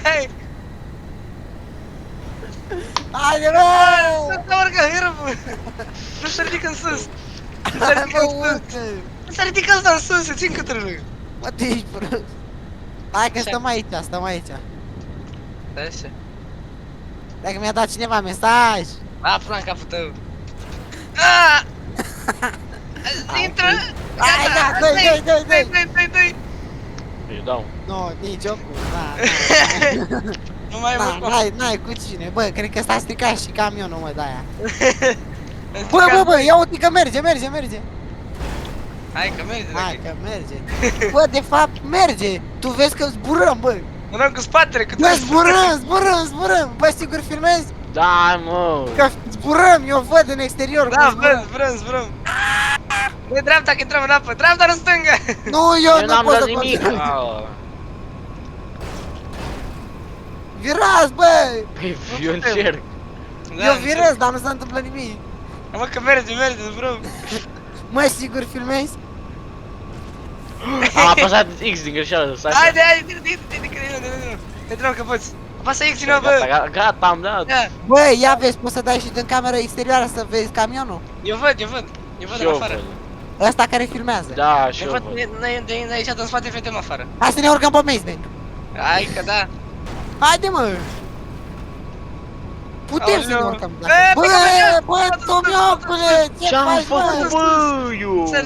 Hai! Haide, bă! Să urcă, hârbu! Nu se ridică în sus! Nu se ridică în sus! Nu se ridică ăsta în sus, se țin către. Mă, tu ești prost. Hai că stăm aici, stăm aici. Da, așa. Dacă mi-a dat cineva mesaj. A, pula în capul tău! Aaaa! Intră! Hai, da, dă-i. Eu dau. Nu, nici eu cu, Nu mai văd cu n-ai cu cine, bă, cred că s-a stricat și camionul, mă, de-aia. Bă, ia uite că merge. Hai că merge, Hai că merge. Bă, de fapt merge. Tu vezi că zburăm, bă. Nu am cu spatele, că Bă, zburăm. Bă, sigur filmezi? Da, mă. Că zburăm, eu văd în exterior. Da, cum zburăm. De dreapta că intrăm în apă, dreapta în stânga! Nu, eu Eu nu n-am pot dat să nimic. continui. Virați, bă. Păi, eu încerc. Eu virez, dar nu se întâmplă nimic. Mă că merge, zburăm. Mă, sigur filmezi? Am apăsat X din greșeală, stai. Haide, te trag că poți. Apasă X din nou, bă! Gata, am dat. Da, Bă, ia vezi, poți să dai și din camera exterioară să vezi camionul? eu văd Și în afară. Ăsta care filmează. Da, și Eu eu văd, văd. noi de aici în spate vedem afară. Hai să ne urcăm pe Maze. Hai că da. Haide, mă! Putem să ne Aoleu. urcăm. Bă, Bă, Tomiocule, ce Ce-am faci, făcut, bă? bă, eu? Să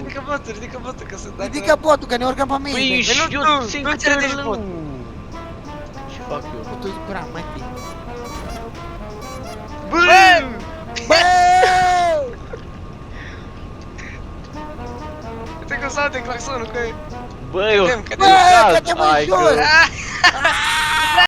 ridică botul, că sunt... Ridică botul, că ne urcăm pe Maze. Păi, și nu eu tu, țin nu ți ridici câte botul. Ce fac eu? Tu zbura, mai bine. Bă! Bă! Uite cum s-aude claxonul, că... Bă, eu... Cădem. Bă, cădem în Hai jos! că... Ah!